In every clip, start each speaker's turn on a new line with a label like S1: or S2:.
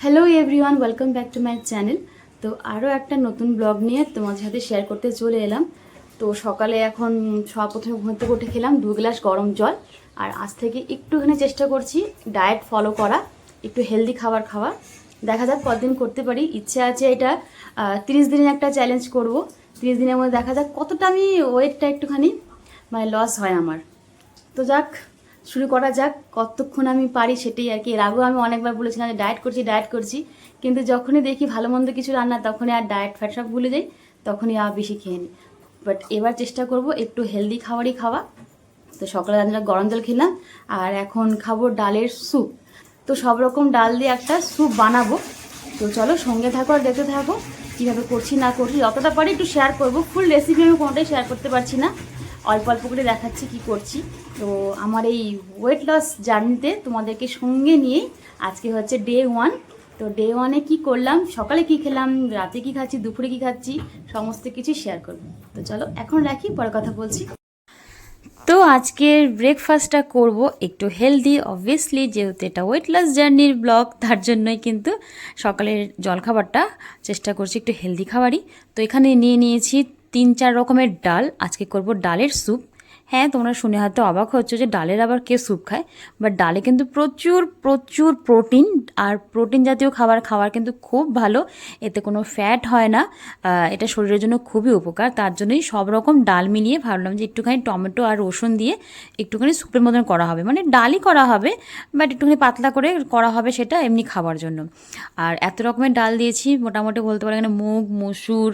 S1: Hello everyone, welcome back to my channel. তো আরও একটা নতুন ব্লগ নিয়ে তোমাদের সাথে শেয়ার করতে চলে এলাম। তো সকালে এখন প্রথমে ঘুম থেকে উঠে খেলাম 2 গ্লাস গরম জল। আর আজ থেকে একটুখানি চেষ্টা করছি ডায়েট ফলো করা, একটু হেলদি খাবার খাওয়া। দেখা যাক কতদিন করতে পারি। ইচ্ছে আছে এটা 30 দিনের একটা চ্যালেঞ্জ করব। 30 দিনের মধ্যে দেখা যাক কতটা আমি ওয়েটটা একটুখানি লস হয় আমার। তো যাক, শুরু করা যাক। কতক্ষণ আমি পারি সেটাই আর কি। এর আগেও আমি অনেকবার বলেছিলাম যে ডায়েট করছি, কিন্তু যখনই দেখি ভালো মন্দ কিছু রান্না তখনই আর ডায়েট ফ্যাট সব ভুলে যাই, তখনই আর বেশি খেয়ে নিই। বাট এবার চেষ্টা করব একটু হেলদি খাবারই খাওয়া। তো সকালে রান্না গরম জল খেলাম, আর এখন খাবো ডালের স্যুপ। তো সব রকম ডাল দিয়ে একটা স্যুপ বানাবো। তো চলো সঙ্গে থাকো আর দেখতে থাকো কীভাবে করছি না করছি। যতটা পারি একটু শেয়ার করবো। ফুল রেসিপি আমি কোনোটাই শেয়ার করতে পারছি না, অল্প অল্প করে দেখাচ্ছি কি করছি। তো আমার এই ওয়েট লস জার্নিতে তোমাদেরকে সঙ্গে নিয়ে আজকে হচ্ছে ডে 1। তো ডে 1-এ কী করলাম, সকালে কি খেলাম, রাতে কি খাচ্ছি, দুপুরে কি খাচ্ছি, সমস্ত কিছু শেয়ার করবো। তো চলো এখন রাখি, পরে কথা বলছি। তো আজকের ব্রেকফাস্টটা করব একটু হেলদি, অবভিয়াসলি যেহেতু এটা ওয়েট লস জার্নির ব্লগ, তার জন্যই কিন্তু সকালের জলখাবারটা চেষ্টা করছি একটু হেলদি খাবারই। তো এখানে নিয়ে নিয়েছি 3-4 রকমের ডাল। আজকে করব ডালের স্যুপ। হ্যাঁ, তোমরা শুনে হয়তো অবাক হচ্ছে যে ডালের আবার কে স্যুপ খায়, বাট ডালে কিন্তু প্রচুর প্রচুর প্রোটিন, আর প্রোটিন জাতীয় খাবার খাওয়ার কিন্তু খুব ভালো। এতে কোনো ফ্যাট হয় না, এটা শরীরের জন্য খুবই উপকার। তার জন্যই সব রকম ডাল মিলিয়ে ভাবলাম যে একটুখানি টমেটো আর রসুন দিয়ে একটুখানি স্যুপের মতন করা হবে, মানে ডালই করা হবে বাট একটুখানি পাতলা করে করা হবে, সেটা এমনি খাবার জন্য। আর এত রকমের ডাল দিয়েছি, মোটামুটি বলতে পারে এখানে মুগ, মসুর,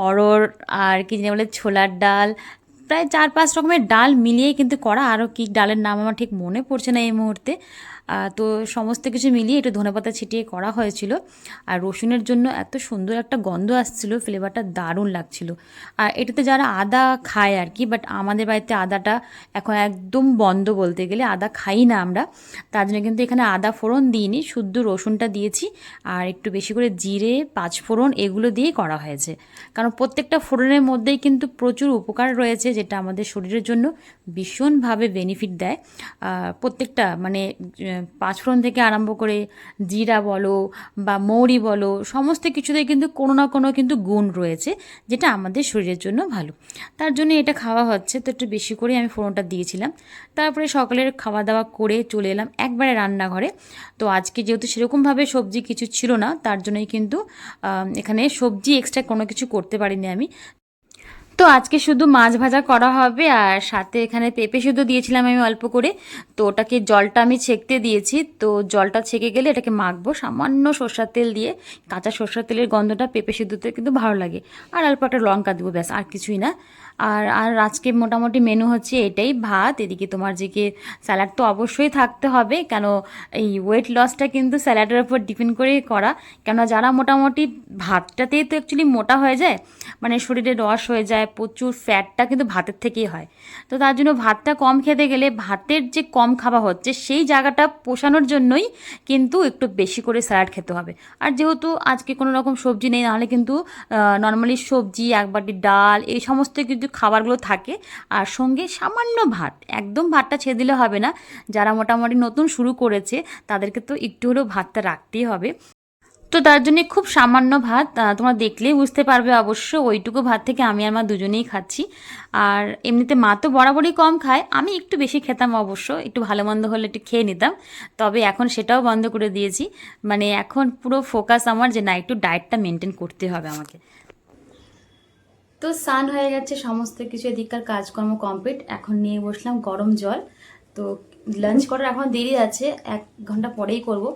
S1: অড়হর, আর কি জানি বলে ছোলার ডাল, প্রায় 4-5 রকমের ডাল মিলিয়েই কিন্তু করা। আরও কি ডালের নাম আমার ঠিক মনে পড়ছে না এই মুহূর্তে। তো সমস্ত কিছু মিলিয়ে একটু ধনেপাতা ছিটিয়ে করা হয়েছিল। আর রসুনের জন্য এত সুন্দর একটা গন্ধ আসছিল, ফ্লেভারটা দারুণ লাগছিল। আর এটাতে যারা আদা খায় আর কি, বাট আমাদের বাড়িতে আদাটা এখন একদম বন্ধ বলতে গেলে, আদা খাই না আমরা। তার জন্য কিন্তু এখানে আদা ফোড়ন দিইনি, শুদ্ধ রসুনটা দিয়েছি আর একটু বেশি করে জিরে, 5 ফোড়ন এগুলো দিয়েই করা হয়েছে। কারণ প্রত্যেকটা ফোড়নের মধ্যেই কিন্তু প্রচুর উপকার রয়েছে, যেটা আমাদের শরীরের জন্য ভীষণভাবে বেনিফিট দেয়। প্রত্যেকটা মানে 5 ফোড়ন থেকে আরম্ভ করে জিরা বলো বা মৌরি বলো, সমস্ত কিছুতেই কিন্তু কোনো না কোনো কিন্তু গুণ রয়েছে, যেটা আমাদের শরীরের জন্য ভালো। তার জন্য এটা খাওয়া হচ্ছে, তো একটু বেশি করে আমি ফোড়নটা দিয়েছিলাম। তারপরে সকালের খাওয়া দাওয়া করে চলে এলাম একবারে রান্নাঘরে। তো আজকে যেহেতু সেরকমভাবে সবজি কিছু ছিল না, তার জন্যই কিন্তু এখানে সবজি এক্সট্রা কোনো কিছু করতে পারিনি আমি। তো আজকে শুধু মাছ ভাজা করা হবে, আর সাথে এখানে পেঁপে শুধু দিয়েছিলাম আমি অল্প করে। তো ওটাকে জলটা আমি ছেঁকতে দিয়েছি, তো জলটা ছেঁকে গেলে এটাকে মাখবো সামান্য সরষের তেল দিয়ে। কাঁচা সরষের তেলের গন্ধটা পেঁপে সিদ্ধতে কিন্তু ভালো লাগে। আর অল্প একটা লঙ্কা দেবো, ব্যাস, আর কিছুই না। আর আর আজকে মোটামুটি মেনু হচ্ছে এটাই, ভাত, এদিকে তোমার যে স্যালাড তো অবশ্যই থাকতে হবে, কেন এই ওয়েট লসটা কিন্তু স্যালাডের উপর ডিপেন্ড করেই করা। কেন যারা মোটামুটি ভাতটাতেই তো অ্যাকচুয়ালি মোটা হয়ে যায়, মানে শরীরে রস হয়ে যায়, প্রচুর ফ্যাটটা কিন্তু ভাতের থেকেই হয়। তো তার জন্য ভাতটা কম খেতে গেলে ভাতের যে কম খাওয়া হচ্ছে সেই জায়গাটা পোষানোর জন্যই কিন্তু একটু বেশি করে স্যালাড খেতে হবে। আর যেহেতু আজকে কোনো রকম সবজি নেই, নাহলে কিন্তু নর্মালি সবজি, এক বাটি ডাল, এই সমস্ত কিন্তু খাবারগুলো থাকে। আর সঙ্গে সামান্য ভাত, একদম ভাতটা ছেড়ে দিলে হবে না। যারা মোটামুটি নতুন শুরু করেছে তাদেরকে তো একটু হলেও ভাতটা রাখতেই হবে। তো তার জন্যে খুব সামান্য ভাত, তোমরা দেখলেই বুঝতে পারবে অবশ্য। ওইটুকু ভাত থেকে আমি আর মা দুজনেই খাচ্ছি। আর এমনিতে মা তো বরাবরই কম খায়, আমি একটু বেশি খেতাম অবশ্য, একটু ভালো মন্দ হলে একটু খেয়ে নিতাম। তবে এখন সেটাও বন্ধ করে দিয়েছি। মানে এখন পুরো ফোকাস আমার যে না, একটু ডায়েটটা মেনটেন করতে হবে আমাকে। তো স্নান হয়ে গেছে, সমস্ত কিছু এদিককার কাজকর্ম কমপ্লিট। এখন নিয়ে বসলাম গরম জল। তো লাঞ্চ করার এখন দেরি আছে, 1 ঘন্টা পরেই করব।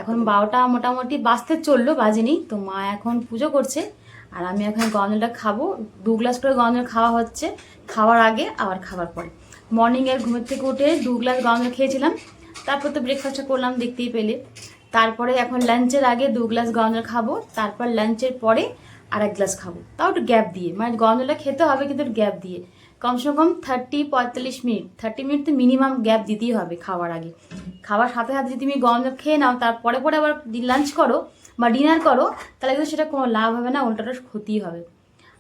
S1: এখন 12টা মোটামুটি বাজতে চললো, বাজেনি। তো মা এখন পুজো করছে, আর আমি এখন গরম জলটা খাবো। 2 গ্লাস করে গরম জল খাওয়া হচ্ছে, খাওয়ার আগে আবার খাবার পরে। মর্নিংয়ে ঘুমের থেকে উঠে 2 গ্লাস গরম জল খেয়েছিলাম, তারপর তো ব্রেকফাস্টটা করলাম দেখতেই পেলে। তারপরে এখন লাঞ্চের আগে 2 গ্লাস গরম জল খাবো, তারপর লাঞ্চের পরে আর 1 গ্লাস খাবো, তাও একটু গ্যাপ দিয়ে। মানে গরম জলটা খেতে হবে কিন্তু গ্যাপ দিয়ে, কমসে কম 30-45 মিনিট, 30 মিনিট তো মিনিমাম গ্যাপ দিতেই হবে খাওয়ার আগে। খাওয়ার সাথে সাথে যদি তুমি গরম জল খেয়ে নাও, তারপরে পরে আবার লাঞ্চ করো বা ডিনার করো, তাহলে কিন্তু সেটা কোনো লাভ হবে না, উল্টোটা ক্ষতিই হবে।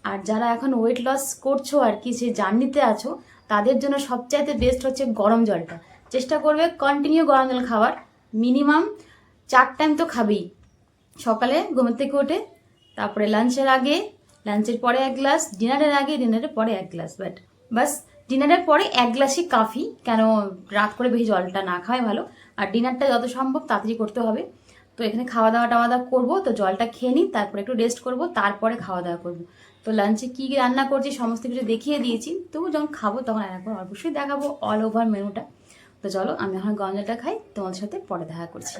S1: আর যারা এখন ওয়েট লস করছো আর কি, সে জার্নিতে আছো, তাদের জন্য সবচাইতে বেস্ট হচ্ছে গরম জলটা। চেষ্টা করবে কন্টিনিউ গরম জল খাওয়ার, মিনিমাম 4 টাইম তো খাবেই। সকালে ঘুম থেকে উঠে তারপরে লাঞ্চের আগে, লাঞ্চের পরে 1 গ্লাস, ডিনারের আগে, ডিনারের পরে 1 গ্লাস, বাস ডিনারের পরে 1 গ্লাসই কাফি, কেন রাত করে বেশি জলটা না খাওয়াই ভালো। আর ডিনারটা যত সম্ভব তাড়াতাড়ি করতে হবে। তো এখানে খাওয়া দাওয়া করবো, তো জলটা খেয়ে নিই, তারপরে একটু রেস্ট করবো, তারপরে খাওয়া দাওয়া করবো। তো লাঞ্চে কী রান্না করছি সমস্ত কিছু দেখিয়ে দিয়েছি, তবু যখন খাবো তখন একবার অবশ্যই দেখাবো অল ওভার মেনুটা। তো চলো আমি এখন গরম জলটা খাই, তোমাদের সাথে পরে দেখা করছি।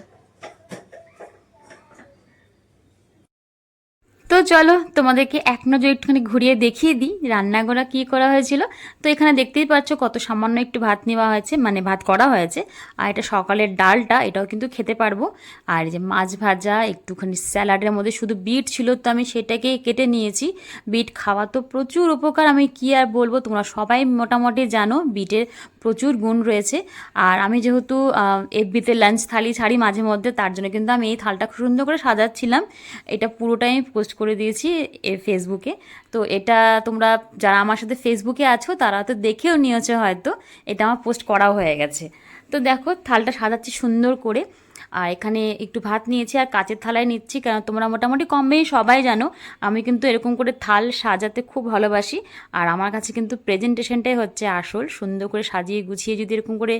S1: তো চলো তোমাদেরকে এক নজর একটুখানি ঘুরিয়ে দেখিয়ে দিই রান্নাগুলো কী করা হয়েছিল। তো এখানে দেখতেই পাচ্ছ কত সামান্য একটু ভাত নেওয়া হয়েছে, মানে ভাত করা হয়েছে। আর এটা সকালের ডালটা, এটাও কিন্তু খেতে পারবো। আর এই যে মাছ ভাজা, একটুখানি স্যালাডের মধ্যে শুধু বিট ছিল, তো আমি সেটাকে কেটে নিয়েছি। বিট খাওয়া তো প্রচুর উপকার, আমি কি আর বলবো, তোমরা সবাই মোটামুটি জানো বিটের প্রচুর গুণ রয়েছে। আর আমি যেহেতু এফবিতে লাঞ্চ থালি ছাড়ি মাঝে মধ্যে, তার জন্য কিন্তু আমি এই থালটা খুব সুন্দর করে সাজাচ্ছিলাম। এটা পুরোটাই আমি পোস্ট করে দিয়েছি ফেসবুকে। তো এটা তোমরা যারা আমার সাথে ফেসবুকে আছো তারা তো দেখেও নিয়েছো হয়তো, এটা আমার পোস্ট করাও হয়ে গেছে। তো দেখো থালটা সাজাচ্ছি সুন্দর করে। আর এখানে একটু ভাত নিয়েছি আর কাচের থালায় নিচ্ছি, কারণ তোমরা মোটামুটি কম বেশি সবাই জানো আমি কিন্তু এরকম করে থাল সাজাতে খুব ভালোবাসি। আর আমার কাছে কিন্তু প্রেজেন্টেশনটাই হচ্ছে আসল, সুন্দর করে সাজিয়ে গুছিয়ে যদি এরকম করে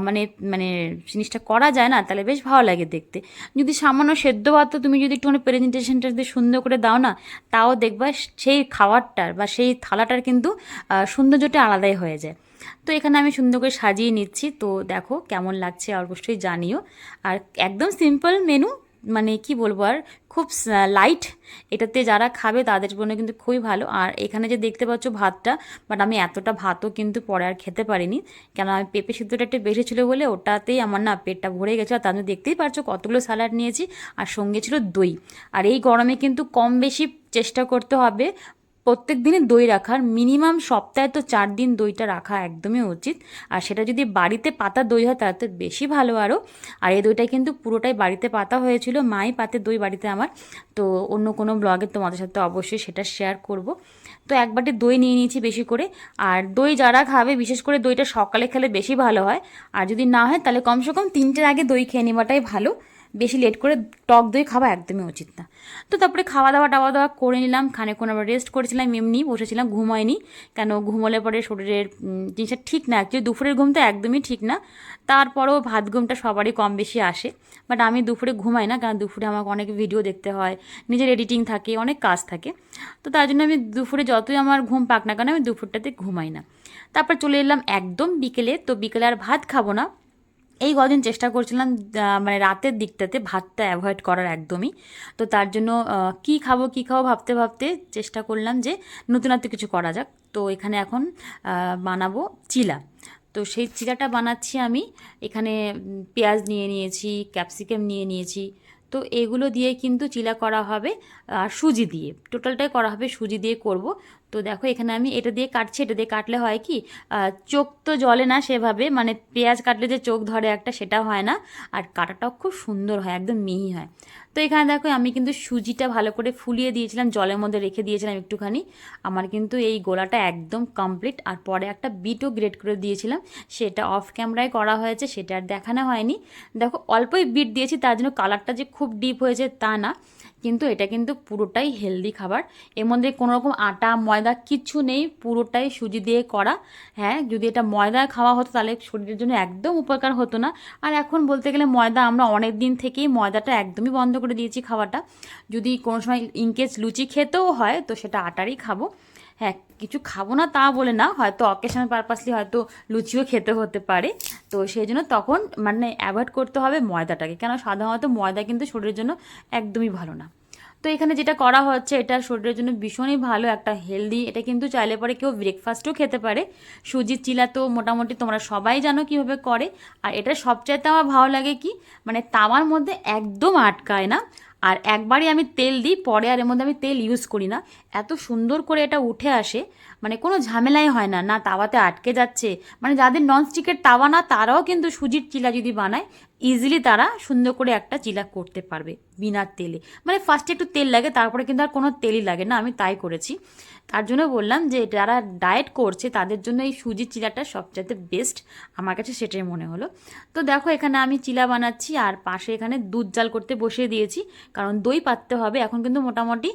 S1: মানে মানে জিনিসটা করা যায় না, তাহলে বেশ ভালো লাগে দেখতে। যদি সামান্য সেদ্ধ ভাত তুমি যদি একটুখানি প্রেজেন্টেশনটা যদি সুন্দর করে দাও না, তাও দেখবা সেই খাবারটার বা সেই থালাটার কিন্তু সৌন্দর্যটা আলাদাই হয়ে যায়। তো এখানে আমি সুন্দর করে সাজিয়ে নিচ্ছি, তো দেখো কেমন লাগছে অবশ্যই জানিও। আর একদম সিম্পল মেনু, মানে কি বলবো আর, খুব লাইট, এটাতে যারা খাবে তাদের জন্য কিন্তু খুবই ভালো। আর এখানে যে দেখতে পাচ্ছ ভাতটা, বাট আমি এতটা ভাতও কিন্তু পরে আর খেতে পারিনি, কেন আমি পেঁপে সিদ্ধটা একটু বেশি ছিল বলে ওটাতেই আমার না পেটটা ভরে গেছে। আর তার জন্য দেখতেই পাচ্ছ কতগুলো স্যালাড নিয়েছি, আর সঙ্গে ছিল দই। আর এই গরমে কিন্তু কম বেশি চেষ্টা করতে হবে প্রত্যেক দিনে দই রাখার, মিনিমাম সপ্তাহে তো 4 দিন দইটা রাখা একদমই উচিত। আর সেটা যদি বাড়িতে পাতা দই হয় তাহলে তো বেশি ভালো আরও। আর এই দইটা কিন্তু পুরোটাই বাড়িতে পাতা হয়েছিল, মাই পাতে দই বাড়িতে আমার। তো অন্য কোনো ব্লগে তোমাদের সাথে অবশ্যই সেটা শেয়ার করব। তো এক বাটি দই নিয়ে নিয়েছি বেশি করে। আর দই যারা খাবে বিশেষ করে দইটা সকালে খেলে বেশি ভালো হয়, আর যদি না হয় তাহলে কমসে কম 3টের আগে দই খেয়ে নেওয়াটাই ভালো। বেশি লেট করে টক দই খাওয়া একদমই উচিত না। তো তারপরে খাওয়া দাওয়া করে নিলাম, খানিকক্ষণ আবার রেস্ট করেছিলাম, এমনি বসেছিলাম, ঘুমাইনি। কেন ঘুমোলে পরে শরীরের জিনিসটা ঠিক না, অ্যাকচুয়ালি দুপুরের ঘুমটা একদমই ঠিক না। তারপরেও ভাত ঘুমটা সবারই কম বেশি আসে, বাট আমি দুপুরে ঘুমাই না, কারণ দুপুরে আমাকে অনেক ভিডিও দেখতে হয়, নিজের এডিটিং থাকে, অনেক কাজ থাকে। তো তার জন্য আমি দুপুরে যতই আমার ঘুম পাক না কেন আমি দুপুরটাতে ঘুমাই না। তারপর চলে এলাম একদম বিকেলে, তো বিকেলে আর ভাত খাবো না। এই কদিন চেষ্টা করছিলাম মানে রাতের দিকটাতে ভাতটা অ্যাভয়েড করার একদমই। তো তার জন্য কি খাবো ভাবতে ভাবতে চেষ্টা করলাম যে নতুনত্ব কিছু করা যাক। তো এখানে এখন বানাবো চিলা। তো সেই চিলাটা বানাচ্ছি আমি। এখানে পেঁয়াজ নিয়ে নিয়েছি, ক্যাপসিকাম নিয়ে নিয়েছি। তো এগুলো দিয়ে কিন্তু চিলা করা হবে, আর সুজি দিয়ে টোটালটাই করা হবে, সুজি দিয়ে করব। তো দেখো এখানে আমি এটা দিয়ে কাটছি, এটা দিয়ে কাটলে হয় কি চোখ তো জ্বলে না সেভাবে, মানে পেঁয়াজ কাটলে যে চোখ ধরে একটা, সেটা হয় না। আর কাটাটাও খুব সুন্দর হয়, একদম মিহি হয়। তো এখানে দেখো আমি কিন্তু সুজিটা ভালো করে ফুলিয়ে দিয়েছিলাম, জলের মধ্যে রেখে দিয়েছিলাম একটুখানি। আমার কিন্তু এই গোলাটা একদম কমপ্লিট। আর পরে একটা বিটও গ্রেট করে দিয়েছিলাম, সেটা অফ ক্যামেরায় করা হয়েছে, সেটা আর দেখানো হয়নি। দেখো অল্পই বিট দিয়েছি, তার জন্য কালারটা যে খুব ডিপ হয়েছে তা না, কিন্তু এটা কিন্তু পুরোটাই হেলদি খাবার। এর মধ্যে কোনো রকম আটা ময়দা কিচ্ছু নেই, পুরোটাই সুজি দিয়ে করা। হ্যাঁ, যদি এটা ময়দা খাওয়া হতো তাহলে শরীরের জন্য একদম উপকার হতো না। আর এখন বলতে গেলে ময়দা আমরা অনেক দিন থেকেই ময়দাটা একদমই বন্ধ করে দিয়েছি খাওয়াটা। যদি কোনো সময় ইনকেস লুচি খেতেও হয় তো সেটা আটারই খাবো। হ্যাঁ, কিছু খাবো না তা বলে না, হয়তো অকেশন পারপাসলি হয়তো লুচিও খেতে হতে পারে। তো সেই জন্য তখন মানে অ্যাভয়েড করতে হবে ময়দাটাকে, কেন সাধারণত ময়দা কিন্তু শরীরের জন্য একদমই ভালো না। তো এখানে যেটা করা হচ্ছে এটা শরীরের জন্য ভীষণই ভালো, একটা হেলদি। এটা কিন্তু চাইলে পরে কেউ ব্রেকফাস্টও খেতে পারে। সুজির চিলা তো মোটামুটি তোমরা সবাই জানো কীভাবে করে। আর এটা সবচাইতে আমার ভালো লাগে কি, মানে তাওয়ার মধ্যে একদম আটকায় না। আর একবারই আমি তেল দিই, পরে আর এর মধ্যে আমি তেল ইউজ করি না, এত সুন্দর করে এটা উঠে আসে। মানে কোনো ঝামেলাই হয় না, না তাওয়াতে আটকে যাচ্ছে। মানে যাদের ননস্টিকের তাওয়া না তারাও কিন্তু সুজির চিলা যদি বানায় ইজিলি তারা সুন্দর করে একটা চিলা করতে পারবে বিনা তেলে। মানে ফার্স্টে একটু তেল লাগে, তারপরে কিন্তু আর কোনো তেলই লাগে না, আমি তাই করেছি। তার জন্য বললাম যে যারা ডায়েট করছে তাদের জন্য এই সুজির চিলাটা সবচাইতে বেস্ট, আমার কাছে সেটাই মনে হলো। তো দেখো এখানে আমি চিলা বানাচ্ছি আর পাশে এখানে দুধ জাল করতে বসিয়ে দিয়েছি, কারণ দই পাততে হবে। এখন কিন্তু মোটামুটি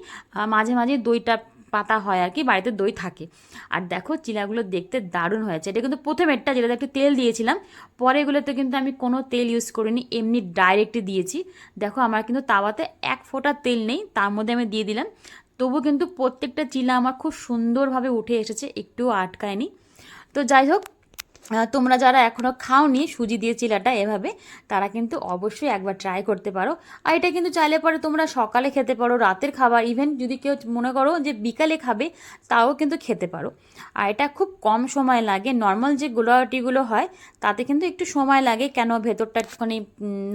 S1: মাঝে মাঝে দইটা পাতা হয় আর কি, বাড়িতে দই থাকে। আর দেখো চিলাগুলো দেখতে দারুণ হয়েছে। এটা কিন্তু প্রথমেরটা যেটাতে একটু তেল দিয়েছিলাম, পরে এগুলোতে কিন্তু আমি কোনো তেল ইউজ করিনি, এমনি ডাইরেক্টই দিয়েছি। দেখো আমার কিন্তু তাওয়াতে এক ফোঁটা তেল নেই, তার মধ্যে আমি দিয়ে দিলাম। তবু কিন্তু প্রত্যেকটা চিলা আমার খুব সুন্দরভাবে উঠে এসেছে, একটুও আটকায়নি। তো যাই হোক, তোমরা যারা এখনও খাওনি সুজি দিয়ে চিলাটা এভাবে, তারা কিন্তু অবশ্যই একবার ট্রাই করতে পারো। আর এটা কিন্তু চাইলে পরে তোমরা সকালে খেতে পারো, রাতের খাবার, ইভেন যদি কেউ মনে করো যে বিকালে খাবে তাও কিন্তু খেতে পারো। আর এটা খুব কম সময় লাগে, নর্মাল যে গোলাটিগুলো হয় তাতে কিন্তু একটু সময় লাগে, কেন ভেতরটা একটুখানি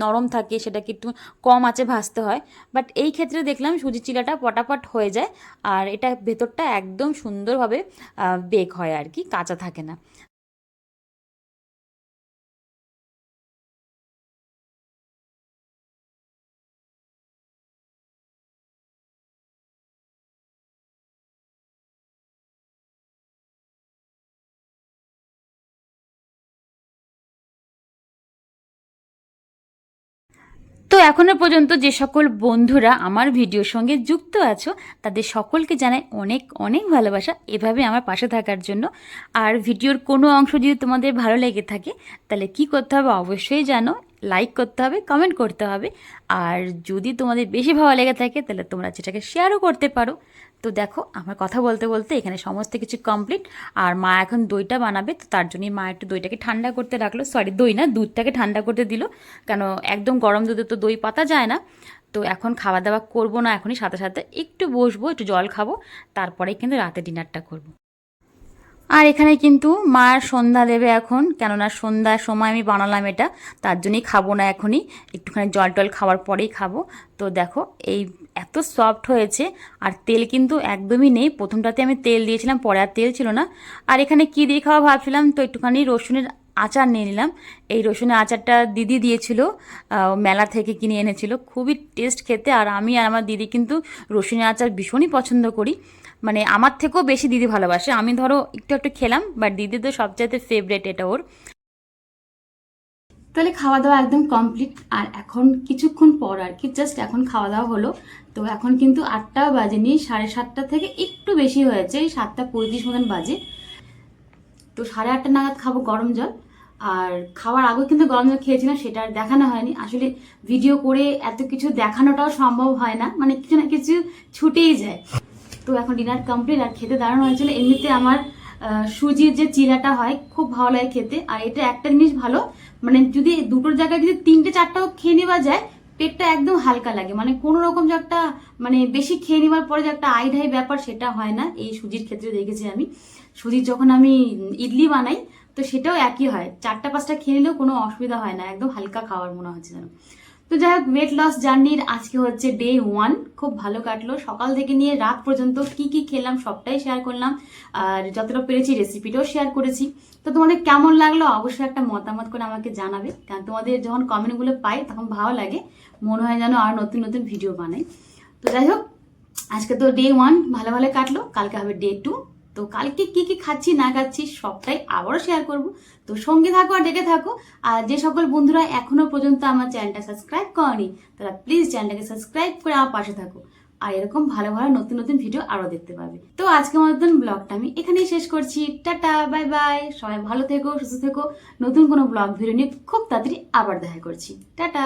S1: নরম থাকে, সেটাকে একটু কম আঁচে ভাজতে হয়। বাট এই ক্ষেত্রে দেখলাম সুজি চিলাটা পটাপট হয়ে যায়, আর এটা ভেতরটা একদম সুন্দরভাবে বেক হয় আর কি, কাঁচা থাকে না। তো এখনো পর্যন্ত যে সকল বন্ধুরা আমার ভিডিওর সঙ্গে যুক্ত আছো তাদের সকলকে জানাই অনেক অনেক ভালোবাসা, এভাবে আমার পাশে থাকার জন্য। আর ভিডিওর কোনো অংশ যদি তোমাদের ভালো লেগে থাকে তাহলে কি করতে হবে অবশ্যই জানো, লাইক করতে হবে, কমেন্ট করতে হবে। আর যদি তোমাদের বেশি ভালো লেগে থাকে তাহলে তোমরা সেটাকে শেয়ারও করতে পারো। তো দেখো আমার কথা বলতে বলতে এখানে সমস্ত কিছু কমপ্লিট। আর মা এখন দইটা বানাবে, তো তার জন্যই মা একটু দইটাকে ঠান্ডা করতে রাখলো, সরি দই না, দুধটাকে ঠান্ডা করতে দিল, কেন একদম গরম দুধে তো দই পাতা যায় না। তো এখন খাওয়া দাওয়া করবো না, এখনই সাথে সাথে একটু বসবো, একটু জল খাবো, তারপরেই কিন্তু রাতে ডিনারটা করবো। আর এখানে কিন্তু মার সন্ধ্যা দেবে এখন, কেননা সন্ধ্যার সময় আমি বানালাম এটা, তার জন্যই খাবো না এখনই, একটুখানি জল টল খাওয়ার পরেই খাবো। তো দেখো এই এত সফট হয়েছে, আর তেল কিন্তু একদমই নেই। প্রথমটাতে আমি তেল দিয়েছিলাম, পরে আর তেল ছিল না। আর এখানে কি দিয়ে খাওয়া ভাবছিলাম, তো একটুখানি রসুনের আচার নিয়ে নিলাম। এই রসুনের আচারটা দিদি দিয়েছিল, মেলা থেকে কিনে এনেছিল, খুবই টেস্ট খেতে। আর আমি আর আমার দিদি কিন্তু রসুনের আচার ভীষণই পছন্দ করি, মানে আমার থেকেও বেশি দিদি ভালোবাসে। আমি ধরো একটু একটু খেলাম, বাট দিদি তো সবচাইতে ফেভারেট এটা ওর। তাহলে খাওয়া দাওয়া একদম কমপ্লিট, আর এখন কিছুক্ষণ পর আর কি জাস্ট এখন খাওয়া দাওয়া হলো। তো এখন কিন্তু 8টা বাজেনি, 7:30 থেকে একটু বেশি হয়েছে, 7:35 মতন বাজে। তো 8:30 নাগাদ খাবো গরম জল। আর খাওয়ার আগে কিন্তু গরম জল খেয়েছিলাম, সেটা আর দেখানো হয়নি। আসলে ভিডিও করে এত কিছু দেখানোটাও সম্ভব হয় না, মানে কিছু না কিছু ছুটেই যায়। তো এখন ডিনার কমপ্লিট, আর খেতে দাঁড়ানো হয়েছিল। এমনিতে আমার সুজির যে চিড়াটা হয় খুব ভালো লাগে খেতে। আর এটা একটা জিনিস ভালো, মানে যদি দুটোর জায়গায় যদি 3টে 4টাও খেয়ে নেওয়া যায়, পেটটা একদম হালকা লাগে। মানে কোনো রকম যে একটা মানে বেশি খেয়ে নেওয়ার পরে যে একটা আইঢাই ব্যাপার, সেটা হয় না এই সুজির ক্ষেত্রে দেখেছি আমি। সুজির যখন আমি ইডলি বানাই তো সেটাও একই হয়, 4টা 5টা খেয়ে নিলেও কোনো অসুবিধা হয় না, একদম হালকা খাওয়ার মনে হচ্ছে যেন। তো যাই হোক, ওয়েট লস জার্নির আজকে হচ্ছে ডে 1, খুব ভালো কাটলো। সকাল থেকে নিয়ে রাত পর্যন্ত কি কি খেলাম সবটাই শেয়ার করলাম, আর যতটা পেরেছি রেসিপিটাও শেয়ার করেছি। তো তোমাদের কেমন লাগলো অবশ্যই একটা মতামত করে আমাকে জানাবে, কারণ তোমাদের যখন কমেন্টগুলো পাই তখন ভালো লাগে, মনে হয় যেন আর নতুন নতুন ভিডিও বানাই। তো যাই হোক, আজকে তো ডে 1 ভালো ভালো কাটলো, কালকে হবে ডে 2। তো কালকে কি কি খাচ্ছি না খাচ্ছি সবটাই আবারও শেয়ার করব। তো সঙ্গে থাকো আর দেখে থাকো। আর যে সকল বন্ধুরা এখনো পর্যন্ত আমার চ্যানেলটা সাবস্ক্রাইব করনি, তারা প্লিজ চ্যানেলটাকে সাবস্ক্রাইব করে আমার পাশে থাকো, আর এরকম ভালো ভালো নতুন নতুন ভিডিও আরো দেখতে পাবে। তো আজকের মতন ব্লগটা আমি এখানেই শেষ করছি। টাটা, বাই বাই, সবাই ভালো থেকো, সুস্থ থেকো। নতুন কোনো ব্লগ ভিডিও নিয়ে খুব তাড়াতাড়ি আবার দেখা করছি। টাটা।